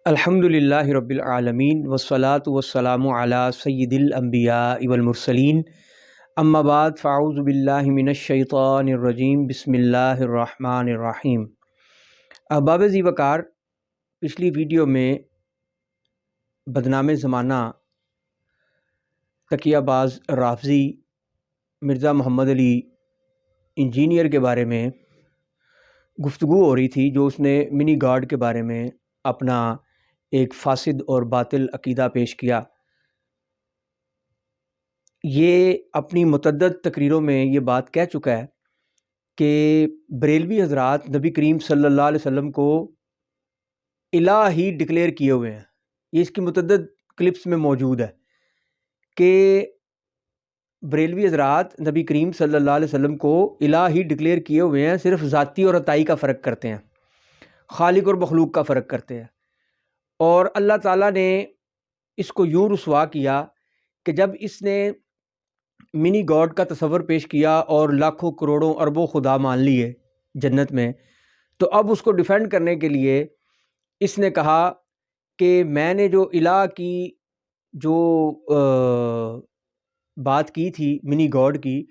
الحمد للہ رب العالمین والصلاة والسلام علی سید الانبیاء والمرسلین اما بعد فاعوذ باللہ من الشیطان الرجیم بسم اللہ الرحمن الرحیم۔ احباب ذی وقار، پچھلی ویڈیو میں بدنام زمانہ تقیہ باز رافضی مرزا محمد علی انجینئر کے بارے میں گفتگو ہو رہی تھی، جو اس نے منی گاڈ کے بارے میں اپنا ایک فاسد اور باطل عقیدہ پیش کیا۔ یہ اپنی متعدد تقریروں میں یہ بات کہہ چکا ہے کہ بریلوی حضرات نبی کریم صلی اللہ علیہ وسلم کو الہ ہی ڈکلیئر کیے ہوئے ہیں۔ یہ اس کی متعدد کلپس میں موجود ہے کہ بریلوی حضرات نبی کریم صلی اللہ علیہ وسلم کو الہ ہی ڈکلیئر کیے ہوئے ہیں، صرف ذاتی اور عطائی کا فرق کرتے ہیں، خالق اور مخلوق کا فرق کرتے ہیں۔ اور اللہ تعالیٰ نے اس کو یوں رسوا کیا کہ جب اس نے منی گاڈ کا تصور پیش کیا اور لاکھوں کروڑوں اربوں خدا مان لیے جنت میں، تو اب اس کو ڈیفینڈ کرنے کے لیے اس نے کہا کہ میں نے جو الہ کی جو بات کی تھی منی گاڈ کی،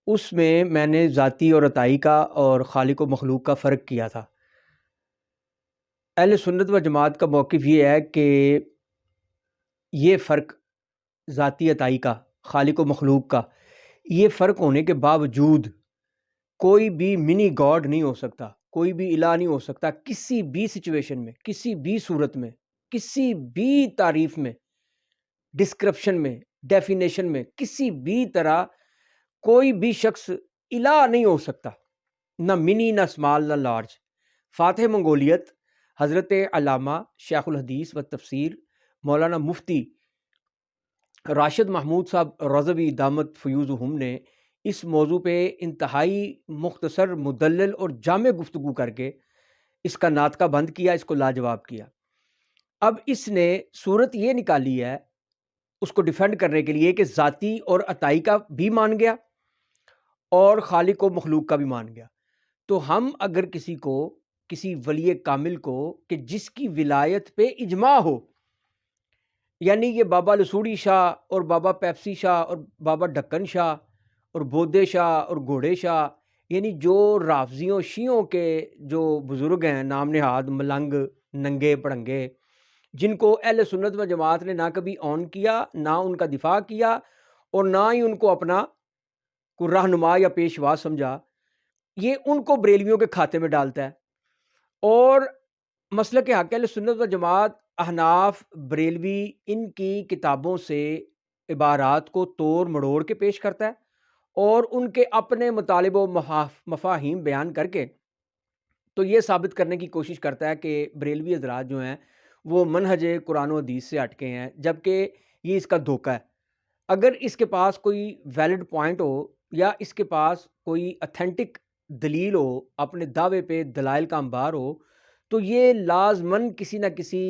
اس میں نے ذاتی اور عطائی کا اور خالق و مخلوق کا فرق کیا تھا۔ اہل سنت و جماعت کا موقف یہ ہے کہ یہ فرق ذاتی عطائی کا، خالق و مخلوق کا، یہ فرق ہونے کے باوجود کوئی بھی منی گاڈ نہیں ہو سکتا، کوئی بھی الہ نہیں ہو سکتا، کسی بھی سچویشن میں، کسی بھی صورت میں، کسی بھی تعریف میں، ڈسکرپشن میں، ڈیفینیشن میں، کسی بھی طرح کوئی بھی شخص الہ نہیں ہو سکتا، نہ منی، نہ اسمال، نہ لارج۔ فاتح منگولیت حضرت علامہ شیخ الحدیث و تفسیر مولانا مفتی راشد محمود صاحب رضوی دامت فیوزہم نے اس موضوع پہ انتہائی مختصر، مدلل اور جامع گفتگو کر کے اس کا ناطقہ بند کیا، اس کو لاجواب کیا۔ اب اس نے صورت یہ نکالی ہے اس کو ڈیفینڈ کرنے کے لیے کہ ذاتی اور عطائی کا بھی مان گیا اور خالق و مخلوق کا بھی مان گیا۔ تو ہم اگر کسی ولی کامل کو کہ جس کی ولایت پہ اجماع ہو، یعنی یہ بابا لسوڑی شاہ اور بابا پیپسی شاہ اور بابا ڈھکن شاہ اور بودے شاہ اور گھوڑے شاہ، یعنی جو رافضیوں شیعوں کے جو بزرگ ہیں، نام نہاد ملنگ ننگے پڑنگے، جن کو اہل سنت و جماعت نے نہ کبھی آن کیا، نہ ان کا دفاع کیا، اور نہ ہی ان کو اپنا کوئی رہنما یا پیشوا سمجھا، یہ ان کو بریلویوں کے کھاتے میں ڈالتا ہے۔ اور مسلک حق اہل سنت و جماعت، احناف، بریلوی، ان کی کتابوں سے عبارات کو توڑ مڑوڑ کے پیش کرتا ہے اور ان کے اپنے مطالب و مفاہیم بیان کر کے تو یہ ثابت کرنے کی کوشش کرتا ہے کہ بریلوی حضرات جو ہیں وہ منہج قرآن و حدیث سے ہٹکے ہیں، جبکہ یہ اس کا دھوکہ ہے۔ اگر اس کے پاس کوئی ویلڈ پوائنٹ ہو یا اس کے پاس کوئی اتھینٹک دلیل ہو، اپنے دعوے پہ دلائل کا انبار ہو، تو یہ لازماً کسی نہ کسی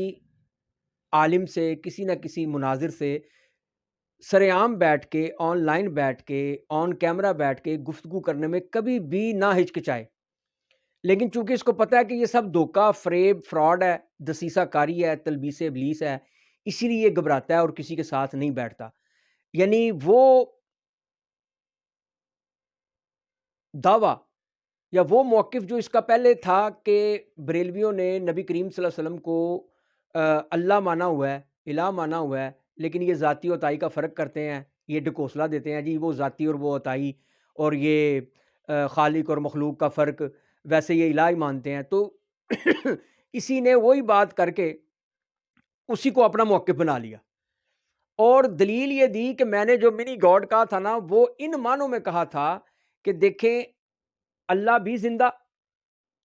عالم سے، کسی نہ کسی مناظر سے سر عام بیٹھ کے، آن لائن بیٹھ کے، آن کیمرہ بیٹھ کے گفتگو کرنے میں کبھی بھی نہ ہچکچائے۔ لیکن چونکہ اس کو پتہ ہے کہ یہ سب دھوکہ، فریب، فراڈ ہے، دسیسہ کاری ہے، تلبیس ابلیس ہے، اسی لیے یہ گھبراتا ہے اور کسی کے ساتھ نہیں بیٹھتا۔ یعنی وہ دعویٰ یا وہ موقف جو اس کا پہلے تھا کہ بریلویوں نے نبی کریم صلی اللہ علیہ وسلم کو اللہ مانا ہوا ہے، الہ مانا ہوا ہے، لیکن یہ ذاتی و عطائی کا فرق کرتے ہیں، یہ ڈکوسلا دیتے ہیں، جی وہ ذاتی اور وہ عطائی، اور یہ خالق اور مخلوق کا فرق، ویسے یہ الہ ہی مانتے ہیں۔ تو اسی نے وہی بات کر کے اسی کو اپنا موقف بنا لیا اور دلیل یہ دی کہ میں نے جو منی گاڈ کہا تھا نا، وہ ان معنوں میں کہا تھا کہ دیکھیں اللہ بھی زندہ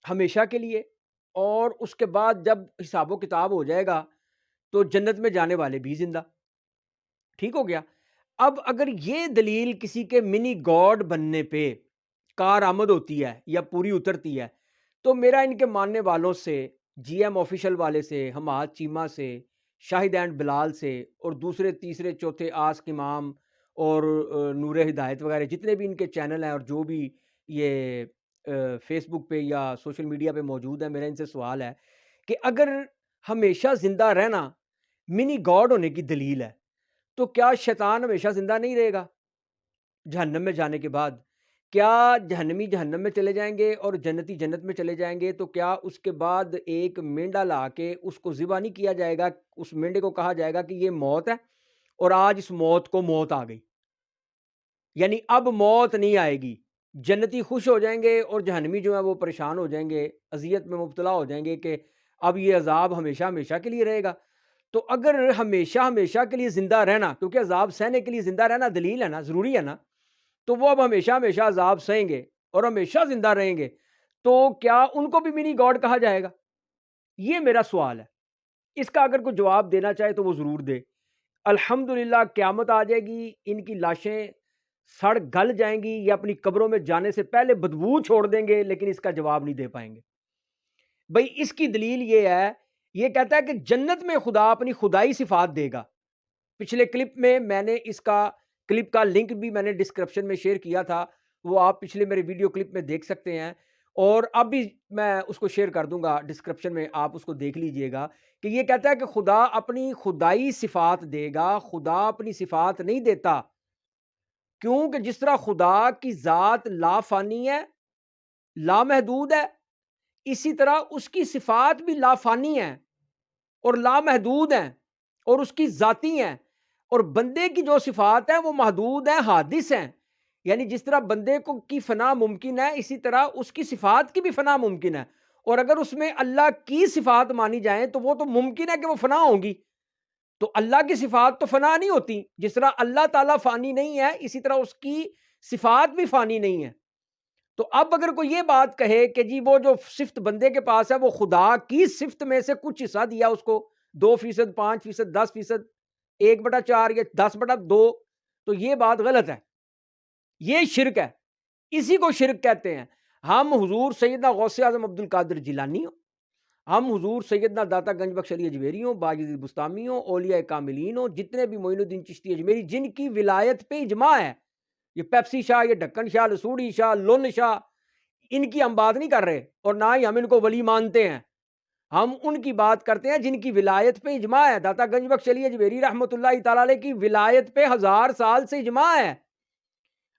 ہمیشہ کے لیے، اور اس کے بعد جب حساب و کتاب ہو جائے گا تو جنت میں جانے والے بھی زندہ۔ ٹھیک ہو گیا۔ اب اگر یہ دلیل کسی کے منی گاڈ بننے پہ کارآمد ہوتی ہے یا پوری اترتی ہے، تو میرا ان کے ماننے والوں سے، جی ایم آفیشل والے سے، حماد چیمہ سے، شاہد اینڈ بلال سے، اور دوسرے تیسرے چوتھے آسک امام اور نور ہدایت وغیرہ جتنے بھی ان کے چینل ہیں اور جو بھی یہ فیس بک پہ یا سوشل میڈیا پہ موجود ہے، میرا ان سے سوال ہے کہ اگر ہمیشہ زندہ رہنا منی گاڈ ہونے کی دلیل ہے، تو کیا شیطان ہمیشہ زندہ نہیں رہے گا جہنم میں جانے کے بعد؟ کیا جہنمی جہنم میں چلے جائیں گے اور جنتی جنت میں چلے جائیں گے، تو کیا اس کے بعد ایک مینڈا لا کے اس کو ذبح نہیں کیا جائے گا؟ اس مینڈے کو کہا جائے گا کہ یہ موت ہے اور آج اس موت کو موت آ گئی، یعنی اب موت نہیں آئے گی، جنتی خوش ہو جائیں گے اور جہنمی جو ہے وہ پریشان ہو جائیں گے، اذیت میں مبتلا ہو جائیں گے کہ اب یہ عذاب ہمیشہ ہمیشہ کے لیے رہے گا۔ تو اگر ہمیشہ ہمیشہ کے لیے زندہ رہنا، کیونکہ عذاب سہنے کے لیے زندہ رہنا دلیل ہے نا، ضروری ہے نا، تو وہ اب ہمیشہ ہمیشہ عذاب سہیں گے اور ہمیشہ زندہ رہیں گے، تو کیا ان کو بھی منی گاڈ کہا جائے گا؟ یہ میرا سوال ہے، اس کا اگر کوئی جواب دینا چاہے تو وہ ضرور دے۔ الحمدللہ قیامت آ جائے گی، ان کی لاشیں سڑ گل جائیں گی یا اپنی قبروں میں جانے سے پہلے بدبو چھوڑ دیں گے، لیکن اس کا جواب نہیں دے پائیں گے۔ بھئی اس کی دلیل یہ ہے، یہ کہتا ہے کہ جنت میں خدا اپنی خدائی صفات دے گا۔ پچھلے کلپ میں نے اس کا کلپ کا لنک بھی میں نے ڈسکرپشن میں شیئر کیا تھا، وہ آپ پچھلے میرے ویڈیو کلپ میں دیکھ سکتے ہیں، اور اب بھی میں اس کو شیئر کر دوں گا ڈسکرپشن میں، آپ اس کو دیکھ لیجئے گا کہ یہ کہتا ہے کہ خدا اپنی خدائی صفات دے گا، خدا اپنی صفات نہیں دیتا، کیونکہ جس طرح خدا کی ذات لا فانی ہے، لامحدود ہے، اسی طرح اس کی صفات بھی لا فانی ہیں اور لامحدود ہیں اور اس کی ذاتی ہیں، اور بندے کی جو صفات ہیں وہ محدود ہیں، حادث ہیں، یعنی جس طرح بندے کو کی فنا ممکن ہے اسی طرح اس کی صفات کی بھی فنا ممکن ہے، اور اگر اس میں اللہ کی صفات مانی جائیں تو وہ تو ممکن ہے کہ وہ فنا ہوں گی، تو اللہ کی صفات تو فنا نہیں ہوتی، جس طرح اللہ تعالیٰ فانی نہیں ہے اسی طرح اس کی صفات بھی فانی نہیں ہے۔ تو اب اگر کوئی یہ بات کہے کہ جی وہ جو صفت بندے کے پاس ہے وہ خدا کی صفت میں سے کچھ حصہ دیا اس کو، 2%، 5%، 10%، 1/4 یا 10/2، تو یہ بات غلط ہے، یہ شرک ہے، اسی کو شرک کہتے ہیں۔ ہم حضور سیدنا غوث اعظم عبد القادر جیلانی ہوں، ہم حضور سیدنا داتا گنج بخش علی اجمیری ہوں، باجد بستامی ہوں، اولیاء کاملین ہوں، جتنے بھی معین الدین چشتی اجمیری جن کی ولایت پہ اجماع ہے، یہ پیپسی شاہ، یہ ڈھکن شاہ، لسوڑی شاہ، لون شاہ، ان کی ہم بات نہیں کر رہے، اور نہ ہی ہم ان کو ولی مانتے ہیں، ہم ان کی بات کرتے ہیں جن کی ولایت پہ اجماع ہے۔ داتا گنج بخش علی اجمیری رحمۃ اللہ تعالی علیہ کی ولایت پہ 1000 سال سے اجماع ہے،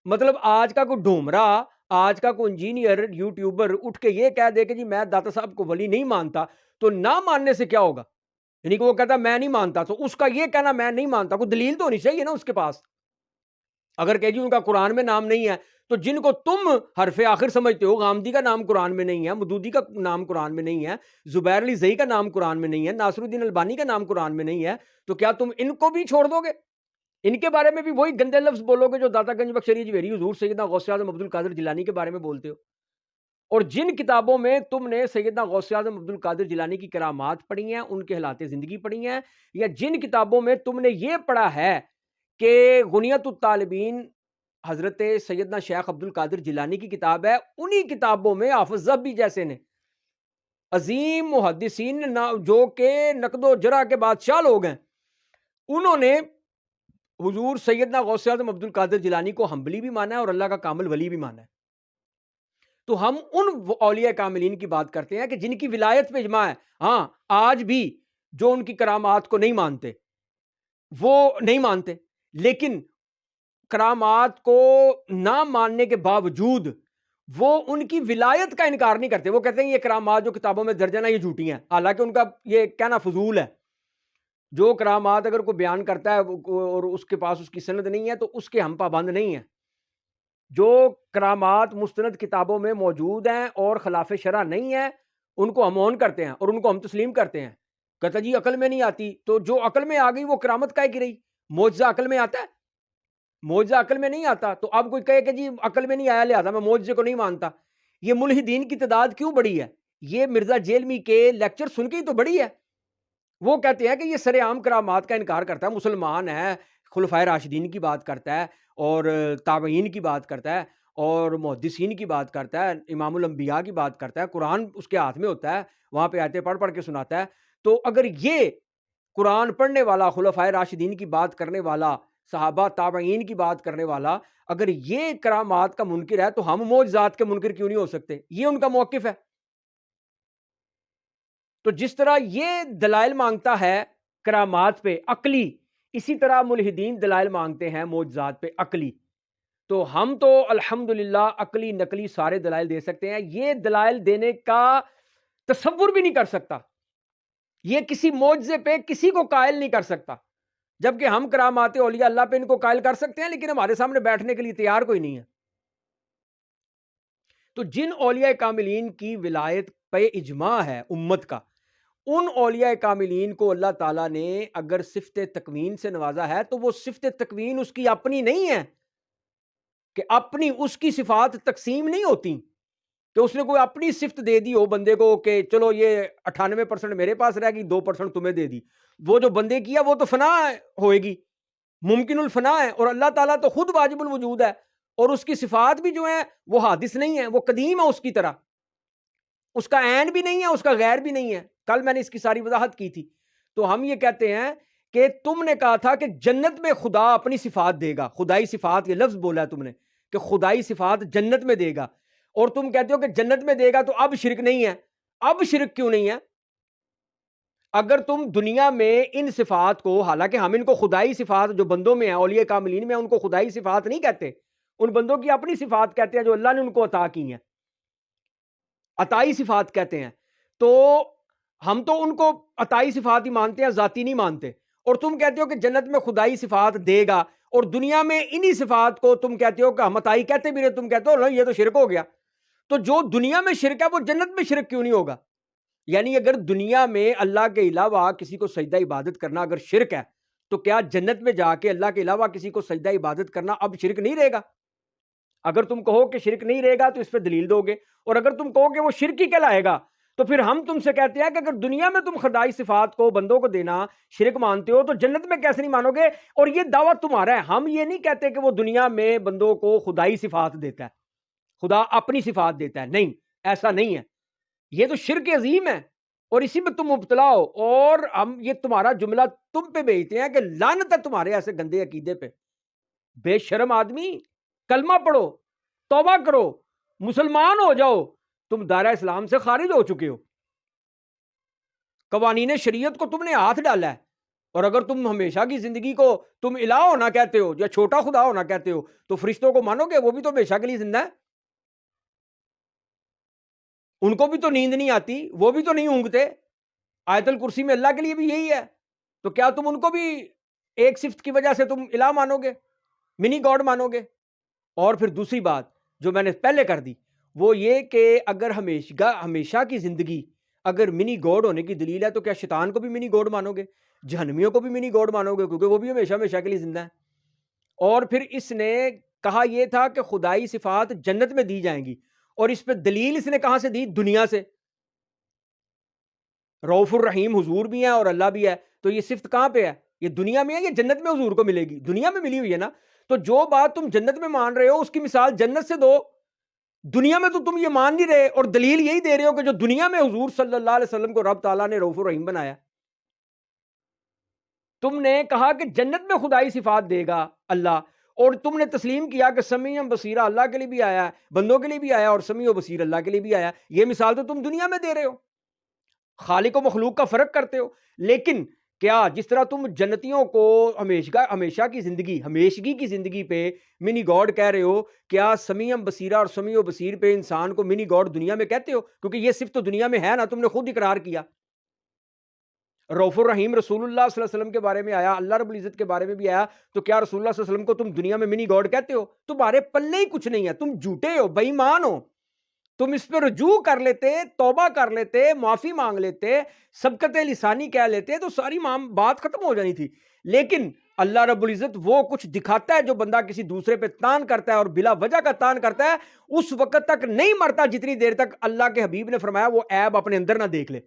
مطلب آج کا کوئی ڈھومرا، آج کا کوئی انجینئر یوٹیوبر اٹھ کے یہ کہہ دے کہ جی میں داتا صاحب کو ولی نہیں مانتا، تو نہ ماننے سے کیا ہوگا؟ یعنی کہ وہ کہتا میں نہیں مانتا، تو اس کا یہ کہنا میں نہیں مانتا کوئی دلیل تو ہونی چاہیے نا اس کے پاس۔ اگر کہ جی ان کا قرآن میں نام نہیں ہے، تو جن کو تم حرف آخر سمجھتے ہو، غامدی کا نام قرآن میں نہیں ہے، مدودی کا نام قرآن میں نہیں ہے، زبیر علی زئی کا نام قرآن میں نہیں ہے، ناصر الدین البانی کا نام قرآن میں نہیں ہے، تو کیا تم ان کو بھی چھوڑ دو گے؟ ان کے بارے میں بھی وہی گندے لفظ بولو گے جو داتا گنج بخش علی اجمیری حضور سیدنا غوث اعظم عبد القادر جیلانی کے بارے میں بولتے ہو؟ اور جن کتابوں میں تم نے سیدنا غوث اعظم عبد القادر جیلانی کی کرامات پڑھی ہیں، ان کے حالات زندگی پڑھی ہیں، یا جن کتابوں میں تم نے یہ پڑھا ہے کہ غنیت الطالبین حضرت سیدنا شیخ عبد القادر جیلانی کی کتاب ہے، انہی کتابوں میں حافظ ذہبی جیسے نے عظیم محدثین جو کہ نقد و جرح کے بادشاہ لوگ ہیں، انہوں نے حضور سیدنا غوث اعظم عبد القادر جیلانی کو حنبلی بھی مانا ہے اور اللہ کا کامل ولی بھی مانا ہے۔ تو ہم ان اولیاء کاملین کی بات کرتے ہیں کہ جن کی ولایت پہ اجماع ہے۔ ہاں آج بھی جو ان کی کرامات کو نہیں مانتے وہ نہیں مانتے، لیکن کرامات کو نہ ماننے کے باوجود وہ ان کی ولایت کا انکار نہیں کرتے، وہ کہتے ہیں یہ کرامات جو کتابوں میں درج ہیں نا یہ جھوٹی ہیں، حالانکہ ان کا یہ کہنا فضول ہے۔ جو کرامات اگر کوئی بیان کرتا ہے اور اس کے پاس اس کی سند نہیں ہے تو اس کے ہم پابند نہیں ہیں۔ جو کرامات مستند کتابوں میں موجود ہیں اور خلاف شرع نہیں ہیں ان کو ہم اون کرتے ہیں اور ان کو ہم تسلیم کرتے ہیں۔ کہتا جی عقل میں نہیں آتی، تو جو عقل میں آ گئی وہ کرامت کائے کی رہی؟ معجزہ عقل میں آتا ہے؟ معجزہ عقل میں نہیں آتا، تو اب کوئی کہے کہ جی عقل میں نہیں آیا لہذا میں معجزے کو نہیں مانتا۔ یہ ملحدین کی تعداد کیوں بڑی ہے؟ یہ مرزا جیلمی کے لیکچر سن کے ہی تو بڑی ہے۔ وہ کہتے ہیں کہ یہ سر عام کرامات کا انکار کرتا ہے، مسلمان ہے، خلفائے راشدین کی بات کرتا ہے اور تابعین کی بات کرتا ہے اور محدثین کی بات کرتا ہے، امام الانبیاء کی بات کرتا ہے، قرآن اس کے ہاتھ میں ہوتا ہے، وہاں پہ آیتیں پڑھ پڑھ کے سناتا ہے۔ تو اگر یہ قرآن پڑھنے والا، خلفائے راشدین کی بات کرنے والا، صحابہ تابعین کی بات کرنے والا، اگر یہ کرامات کا منکر ہے تو ہم معجزات کے منکر کیوں نہیں ہو سکتے؟ یہ ان کا موقف ہے۔ تو جس طرح یہ دلائل مانگتا ہے کرامات پہ عقلی، اسی طرح ملحدین دلائل مانگتے ہیں معجزات پہ عقلی. تو ہم تو الحمدللہ عقلی نقلی سارے دلائل دے سکتے ہیں. یہ دلائل دینے کا تصور بھی نہیں کر سکتا، یہ کسی معجزے پہ کسی کو قائل نہیں کر سکتا، جبکہ ہم کرامات اولیاء اللہ پہ ان کو قائل کر سکتے ہیں، لیکن ہمارے سامنے بیٹھنے کے لیے تیار کوئی نہیں ہے. تو جن اولیاء کاملین کی ولایت پہ اجماع ہے امت کا، ان اولیاء کاملین کو اللہ تعالیٰ نے اگر صفت تکوین سے نوازا ہے تو وہ صفت تکوین اس کی اپنی نہیں ہے، کہ اپنی اس کی صفات تقسیم نہیں ہوتی کہ اس نے کوئی اپنی صفت دے دی ہو بندے کو کہ چلو یہ 98% میرے پاس رہ گئی، 2% تمہیں دے دی. وہ جو بندے کیا وہ تو فنا ہوئے گی، ممکن الفنا ہے، اور اللہ تعالیٰ تو خود واجب الوجود ہے، اور اس کی صفات بھی جو ہیں وہ حادث نہیں ہیں، وہ قدیم ہے اس کی طرح، اس کا عین بھی نہیں ہے، اس کا غیر بھی نہیں ہے. کل میں نے اس کی ساری وضاحت کی تھی. تو ہم یہ کہتے ہیں کہ تم نے کہا تھا کہ جنت میں خدا اپنی صفات دے گا، خدائی صفات، یہ لفظ بولا ہے تم نے کہ خدائی صفات جنت میں دے گا، اور تم کہتے ہو کہ جنت میں دے گا تو اب شرک نہیں ہے. اب شرک کیوں نہیں ہے؟ اگر تم دنیا میں ان صفات کو، حالانکہ ہم ان کو خدائی صفات جو بندوں میں ہیں، اولیاء کاملین میں، ان کو خدائی صفات نہیں کہتے، ان بندوں کی اپنی صفات کہتے ہیں جو اللہ نے ان کو عطا کی ہیں، عطائی صفات کہتے ہیں. تو ہم تو ان کو عطائی صفات ہی مانتے ہیں، ذاتی نہیں مانتے. اور تم کہتے ہو کہ جنت میں خدائی صفات دے گا، اور دنیا میں انہی صفات کو تم کہتے ہو کہ ہم عطائی کہتے بھی رہے، تم کہتے ہو یہ تو شرک ہو گیا. تو جو دنیا میں شرک ہے وہ جنت میں شرک کیوں نہیں ہوگا؟ یعنی اگر دنیا میں اللہ کے علاوہ کسی کو سجدہ عبادت کرنا اگر شرک ہے، تو کیا جنت میں جا کے اللہ کے علاوہ کسی کو سجدہ عبادت کرنا اب شرک نہیں رہے گا؟ اگر تم کہو کہ شرک نہیں رہے گا تو اس پہ دلیل دو گے، اور اگر تم کہو کہ وہ شرک ہی کہلائے گا تو پھر ہم تم سے کہتے ہیں کہ اگر دنیا میں تم خدائی صفات کو بندوں کو دینا شرک مانتے ہو تو جنت میں کیسے نہیں مانو گے؟ اور یہ دعویٰ تمہارا ہے. ہم یہ نہیں کہتے کہ وہ دنیا میں بندوں کو خدائی صفات دیتا ہے، خدا اپنی صفات دیتا ہے، نہیں، ایسا نہیں ہے. یہ تو شرک عظیم ہے، اور اسی میں تم مبتلا ہو، اور ہم یہ تمہارا جملہ تم پہ بھیجتے ہیں کہ لعنت ہے تمہارے ایسے گندے عقیدے پہ. بے شرم آدمی، کلمہ پڑھو، توبہ کرو، مسلمان ہو جاؤ. تم دائرہ اسلام سے خارج ہو چکے ہو، قوانین شریعت کو تم نے ہاتھ ڈالا ہے. اور اگر تم ہمیشہ کی زندگی کو تم الہ ہونا کہتے ہو یا چھوٹا خدا ہونا کہتے ہو تو فرشتوں کو مانو گے؟ وہ بھی تو ہمیشہ کے لیے زندہ ہے، ان کو بھی تو نیند نہیں آتی، وہ بھی تو نہیں اونگتے. آیت الکرسی میں اللہ کے لیے بھی یہی ہے. تو کیا تم ان کو بھی ایک صفت کی وجہ سے تم الہ مانو گے، منی گاڈ مانو گے؟ اور پھر دوسری بات جو میں نے پہلے کر دی وہ یہ کہ اگر ہمیشہ کی زندگی اگر منی گاڈ ہونے کی دلیل ہے تو کیا شیطان کو بھی منی گاڈ مانو گے، جہنمیوں کو بھی منی گاڈ مانو گے؟ کیونکہ وہ بھی ہمیشہ کے لیے زندہ ہیں. اور پھر اس نے کہا یہ تھا کہ خدائی صفات جنت میں دی جائیں گی، اور اس پہ دلیل اس نے کہاں سے دی؟ دنیا سے. رؤوف الرحیم حضور بھی ہیں اور اللہ بھی ہے، تو یہ صفت کہاں پہ ہے؟ یہ دنیا میں ہے یا جنت میں حضور کو ملے گی؟ دنیا میں ملی ہوئی ہے نا. تو جو بات تم جنت میں مان رہے ہو اس کی مثال جنت سے دو. دنیا میں تو تم یہ مان نہیں رہے، اور دلیل یہی دے رہے ہو کہ جو دنیا میں حضور صلی اللہ علیہ وسلم کو رب تعالیٰ نے رؤوف الرحیم بنایا. تم نے کہا کہ جنت میں خدائی صفات دے گا اللہ، اور تم نے تسلیم کیا کہ سمیع بصیر اللہ کے لیے بھی آیا ہے، بندوں کے لیے بھی آیا، اور سمیع و بصیر اللہ کے لیے بھی آیا. یہ مثال تو تم دنیا میں دے رہے ہو، خالق و مخلوق کا فرق کرتے ہو. لیکن کیا جس طرح تم جنتیوں کو ہمیشہ کی زندگی، ہمیشگی کی زندگی پہ منی گاڈ کہہ رہے ہو، کیا سمیع بصیرہ اور سمیع و بصیر پہ انسان کو منی گاڈ دنیا میں کہتے ہو؟ کیونکہ یہ صرف تو دنیا میں ہے نا، تم نے خود اقرار کیا. رؤوف الرحیم رسول اللہ صلی اللہ علیہ وسلم کے بارے میں آیا، اللہ رب العزت کے بارے میں بھی آیا، تو کیا رسول اللہ صلی اللہ علیہ وسلم کو تم دنیا میں منی گاڈ کہتے ہو؟ تمہارے پلے ہی کچھ نہیں ہے، تم جھوٹے ہو، بے ایمان ہو. تم اس پہ رجوع کر لیتے، توبہ کر لیتے، معافی مانگ لیتے، سبقت لسانی کہہ لیتے تو ساری بات ختم ہو جانی تھی. لیکن اللہ رب العزت وہ کچھ دکھاتا ہے جو بندہ کسی دوسرے پہ تان کرتا ہے اور بلا وجہ کا تان کرتا ہے، اس وقت تک نہیں مرتا جتنی دیر تک اللہ کے حبیب نے فرمایا وہ عیب اپنے اندر نہ دیکھ لے.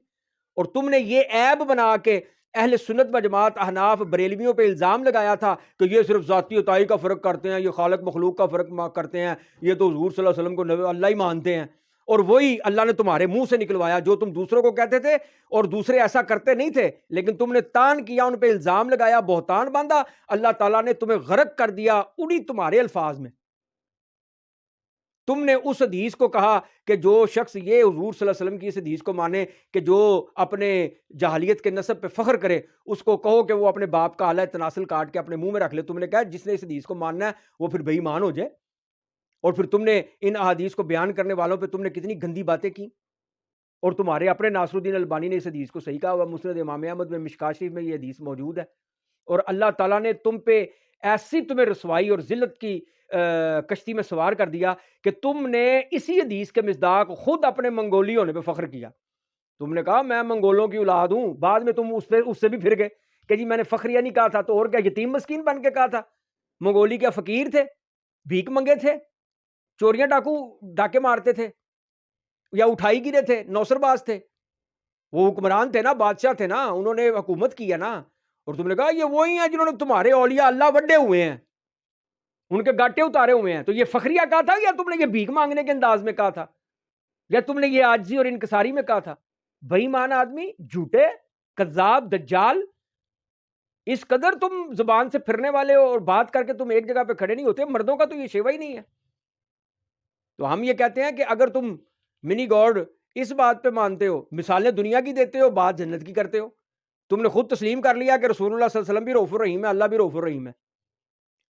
اور تم نے یہ عیب بنا کے اہل سنت و جماعت احناف بریلویوں پہ الزام لگایا تھا کہ یہ صرف ذاتی عطائی کا فرق کرتے ہیں، یہ خالق مخلوق کا فرق کرتے ہیں، یہ تو حضور صلی اللہ علیہ وسلم کو اللہ ہی مانتے ہیں. اور وہی اللہ نے تمہارے منہ سے نکلوایا جو تم دوسروں کو کہتے تھے، اور دوسرے ایسا کرتے نہیں تھے، لیکن تم نے تان کیا، ان پہ الزام لگایا، بہتان باندھا. اللہ تعالیٰ نے تمہیں غرق کر دیا انہی تمہارے الفاظ میں. تم نے اس حدیث کو کہا کہ جو شخص یہ حضور صلی اللہ علیہ وسلم کی اس حدیث کو مانے کہ جو اپنے جاہلیت کے نسب پہ فخر کرے اس کو کہو کہ وہ اپنے باپ کا آلہ تناسل کاٹ کے اپنے منہ میں رکھ لے. تم نے کہا جس نے اس حدیث کو ماننا ہے وہ پھر بے ایمان ہو جائے. اور پھر تم نے ان احادیث کو بیان کرنے والوں پہ تم نے کتنی گندی باتیں کی. اور تمہارے اپنے ناصر الدین البانی نے اس حدیث کو صحیح کہا ہوا. مسند امام احمد میں مشکاۃ شریف میں یہ حدیث موجود ہے. اور اللہ تعالیٰ نے تم پہ ایسی تمہیں رسوائی اور ذلت کی کشتی میں سوار کر دیا کہ تم نے اسی حدیث کے مصداق خود اپنے منگولی ہونے پہ فخر کیا. تم نے کہا میں منگولوں کی اولاد ہوں. بعد میں تم اس سے بھی پھر گئے کہ جی میں نے فخریہ نہیں کہا تھا تو اور کیا یتیم مسکین بن کے کہا تھا. منگولی کیا فقیر تھے, بھیک منگے تھے, چوریاں ڈاکے مارتے تھے یا اٹھائی گرے تھے, نوسر باز تھے؟ وہ حکمران تھے نا, بادشاہ تھے نا, انہوں نے حکومت کی ہے نا. اور تم نے کہا یہ وہی ہیں جنہوں نے تمہارے اولیاء اللہ وڈے ہوئے ہیں, ان کے گاٹے اتارے ہوئے ہیں. تو یہ فخریہ کہا تھا یا تم نے یہ بھیک مانگنے کے انداز میں کہا تھا یا تم نے یہ عاجزی اور انکساری میں کہا تھا؟ بے ایمان آدمی, جھوٹے, کذاب, دجال. اس قدر تم زبان سے پھرنے والے ہو اور بات کر کے تم ایک جگہ پہ کھڑے نہیں ہوتے. مردوں کا تو یہ شیوا ہی نہیں ہے. تو ہم یہ کہتے ہیں کہ اگر تم منی گاڈ اس بات پہ مانتے ہو, مثالیں دنیا کی دیتے ہو, بات جنت کی کرتے ہو. تم نے خود تسلیم کر لیا کہ رسول اللہ صلی اللہ علیہ وسلم بھی رؤوف الرحیم ہے, اللہ بھی رؤوف الرحیم ہے.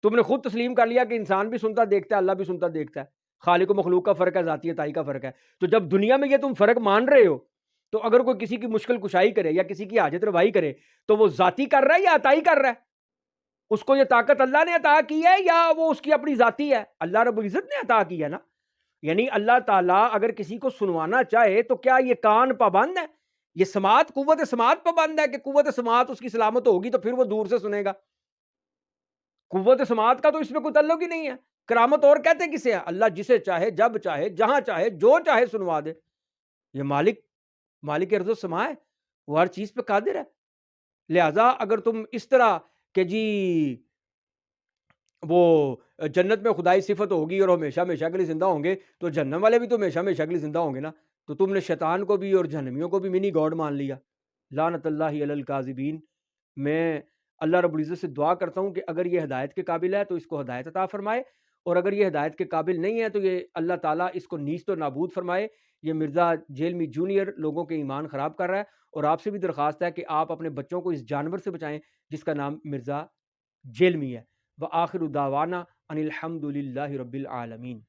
تم نے خود تسلیم کر لیا کہ انسان بھی سنتا دیکھتا ہے, اللہ بھی سنتا دیکھتا ہے. خالق و مخلوق کا فرق ہے, ذاتی عطائی کا فرق ہے. تو جب دنیا میں یہ تم فرق مان رہے ہو تو اگر کوئی کسی کی مشکل کشائی کرے یا کسی کی حاجت روائی کرے تو وہ ذاتی کر رہا ہے یا عطائی کر رہا ہے؟ اس کو یہ طاقت اللہ نے عطا کی ہے یا وہ اس کی اپنی ذاتی ہے؟ اللہ رب العزت نے عطا کی ہے نا. یعنی اللہ تعالیٰ اگر کسی کو سنوانا چاہے تو کیا یہ کان پابند ہے؟ یہ سماعت, قوت سماعت پابند ہے کہ قوت سماعت اس کی سلامت ہوگی تو پھر وہ دور سے سنے گا؟ قوت سماعت کا تو اس میں کوئی تعلق ہی نہیں ہے. کرامت اور کہتے کسے ہے؟ اللہ جسے چاہے, جب چاہے, جہاں چاہے, جو چاہے سنوا دے. یہ مالک ارض و سما ہے, وہ ہر چیز پہ قادر ہے. لہذا اگر تم اس طرح کہ جی وہ جنت میں خدائی صفت ہوگی اور ہمیشہ ہمیشہ کے لیے زندہ ہوں گے تو جہنم والے بھی تو ہمیشہ ہمیشہ کے لیے زندہ ہوں گے نا. تو تم نے شیطان کو بھی اور جہنمیوں کو بھی منی گاڈ مان لیا. لعنت اللہ علی الکاذبین. میں اللہ رب العزت سے دعا کرتا ہوں کہ اگر یہ ہدایت کے قابل ہے تو اس کو ہدایت عطا فرمائے, اور اگر یہ ہدایت کے قابل نہیں ہے تو یہ اللہ تعالیٰ اس کو نیست و نابود فرمائے. یہ مرزا جیلمی جونیئر لوگوں کے ایمان خراب کر رہا ہے, اور آپ سے بھی درخواست ہے کہ آپ اپنے بچوں کو اس جانور سے بچائیں جس کا نام مرزا جیلمی ہے. وآخر دعوانا ان الحمد للہ رب العالمین.